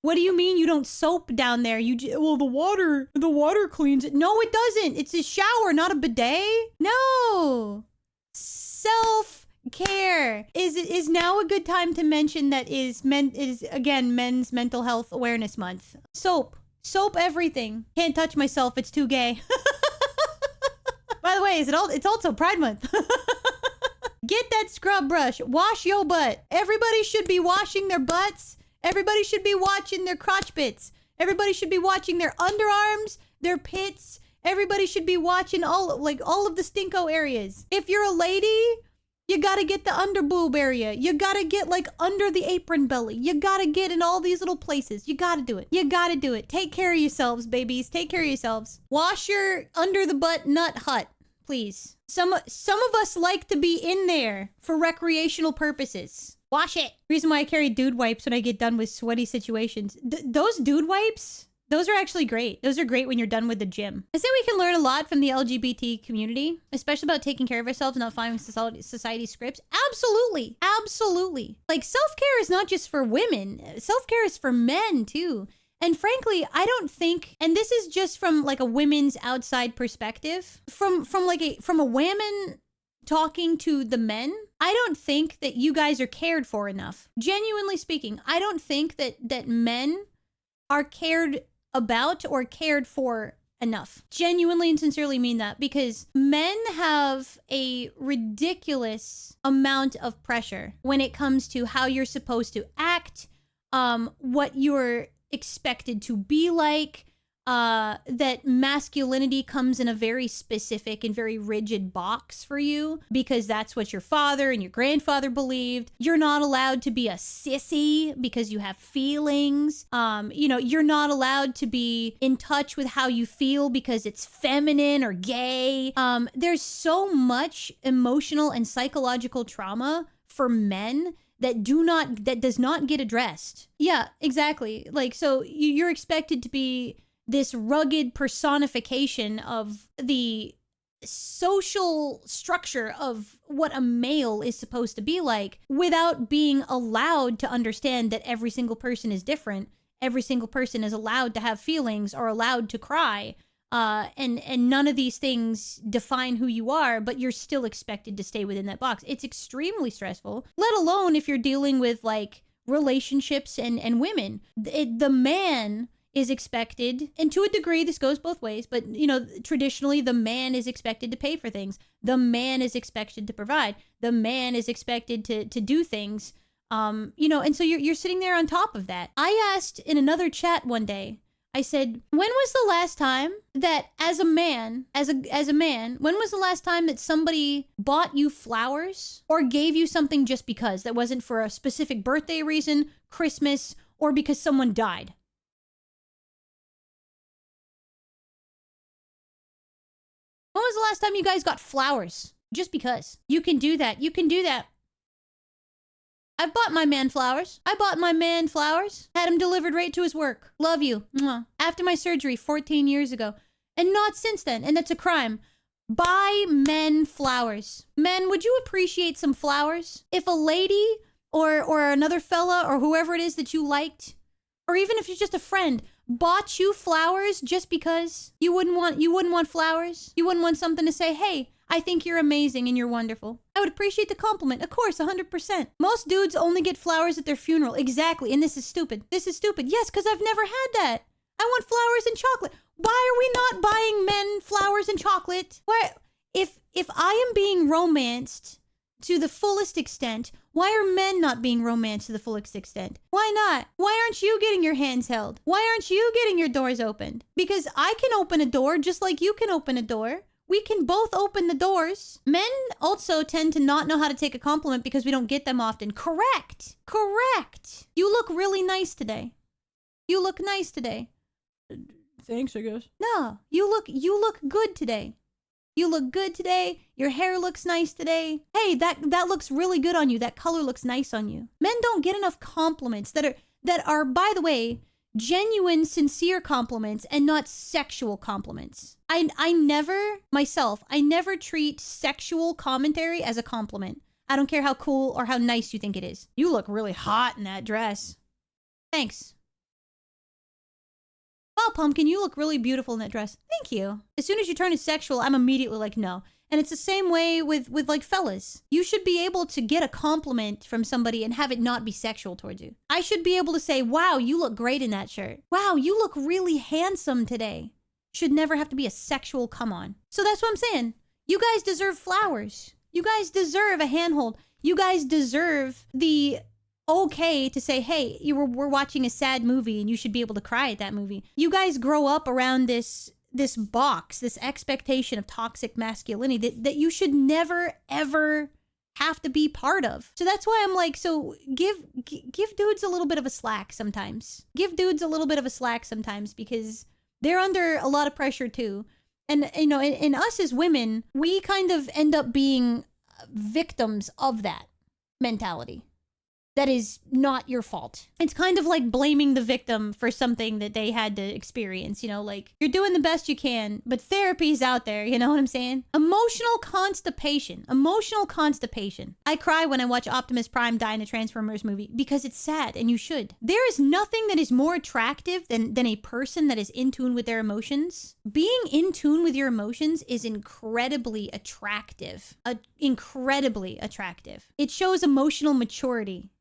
What do you mean you don't soap down there? Well, the water cleans it. No, it doesn't. It's a shower, not a bidet. No. Self-care is now a good time to mention that is again Men's Mental Health Awareness Month. Soap everything. Can't touch myself. It's too gay. By the way, it's also Pride Month. Get that scrub brush. Wash your butt. Everybody should be washing their butts. Everybody should be watching their crotch bits. Everybody should be watching their underarms, their pits. Everybody should be watching all of the stinko areas. If you're a lady, you gotta get the under boob area. You gotta get under the apron belly. You gotta get in all these little places. You gotta do it. You gotta do it. Take care of yourselves, babies. Take care of yourselves. Wash your under the butt nut hut, please. Some of us like to be in there for recreational purposes. Wash it. Reason why I carry dude wipes when I get done with sweaty situations. Those dude wipes, those are actually great. Those are great when you're done with the gym. I say we can learn a lot from the LGBT community, especially about taking care of ourselves and not following society scripts. Absolutely. Absolutely. Self-care is not just for women. Self-care is for men too. And frankly, I don't think, and this is just from a women's outside perspective, from a woman talking to the men, I don't think that you guys are cared for enough. Genuinely speaking, I don't think that men are cared about or cared for enough. Genuinely and sincerely mean that, because men have a ridiculous amount of pressure when it comes to how you're supposed to act, what you're expected to be like, that masculinity comes in a very specific and very rigid box for you because that's what your father and your grandfather believed. You're not allowed to be a sissy because you have feelings. You're not allowed to be in touch with how you feel because it's feminine or gay. There's so much emotional and psychological trauma for men that does not get addressed. Yeah, exactly. So you're expected to be this rugged personification of the social structure of what a male is supposed to be like without being allowed to understand that every single person is different. Every single person is allowed to have feelings or allowed to cry. And none of these things define who you are, but you're still expected to stay within that box. It's extremely stressful, let alone if you're dealing with relationships and women. The man is expected, and to a degree this goes both ways, but traditionally the man is expected to pay for things. The man is expected to provide. The man is expected to do things. And so you're sitting there on top of that. I asked in another chat one day, I said, when was the last time that as a man, when was the last time that somebody bought you flowers or gave you something just because that wasn't for a specific birthday reason, Christmas, or because someone died? When was the last time you guys got flowers? Just because. You can do that. You can do that. I bought my man flowers. Had him delivered right to his work. Love you. Mwah. After my surgery 14 years ago. And not since then. And that's a crime. Buy men flowers. Men, would you appreciate some flowers? If a lady or another fella or whoever it is that you liked, or even if you're just a friend, bought you flowers just because you wouldn't want flowers? You wouldn't want something to say, hey, I think you're amazing and you're wonderful. I would appreciate the compliment. Of course, 100%. Most dudes only get flowers at their funeral. Exactly. And this is stupid. Yes, because I've never had that. I want flowers and chocolate. Why are we not buying men flowers and chocolate? Why? If I am being romanced to the fullest extent, why are men not being romanced to the fullest extent? Why not? Why aren't you getting your hands held? Why aren't you getting your doors opened? Because I can open a door just like you can open a door. We can both open the doors. Men also tend to not know how to take a compliment because we don't get them often. Correct. You look really nice today. Thanks, I guess. No, you look good today. Your hair looks nice today. Hey, that looks really good on you. That color looks nice on you. Men don't get enough compliments that are, by the way, genuine, sincere compliments and not sexual compliments. I never treat sexual commentary as a compliment. I don't care how cool or how nice you think it is. You look really hot in that dress. Thanks. wow, Pumpkin, you look really beautiful in that dress. Thank you. As soon as you turn it sexual, I'm immediately like, no. And it's the same way with like fellas. You should be able to get a compliment from somebody and have it not be sexual towards you. I should be able to say, wow, you look great in that shirt. Wow, you look really handsome today. Should never have to be a sexual come on. So that's what I'm saying. You guys deserve flowers. You guys deserve a handhold. You guys deserve the okay to say, hey, we're watching a sad movie and you should be able to cry at that movie. You guys grow up around this box, this expectation of toxic masculinity that you should never, ever have to be part of. So that's why I'm like, so give dudes a little bit of a slack sometimes. Give dudes a little bit of a slack sometimes because they're under a lot of pressure too. And, you know, in us as women, we kind of end up being victims of that mentality. That is not your fault. It's kind of like blaming the victim for something that they had to experience, you know, like you're doing the best you can, but therapy's out there, you know what I'm saying? Emotional constipation. I cry when I watch Optimus Prime die in a Transformers movie because it's sad and you should. There is nothing that is more attractive than a person that is in tune with their emotions. Being in tune with your emotions is incredibly attractive. Incredibly attractive. It shows emotional maturity.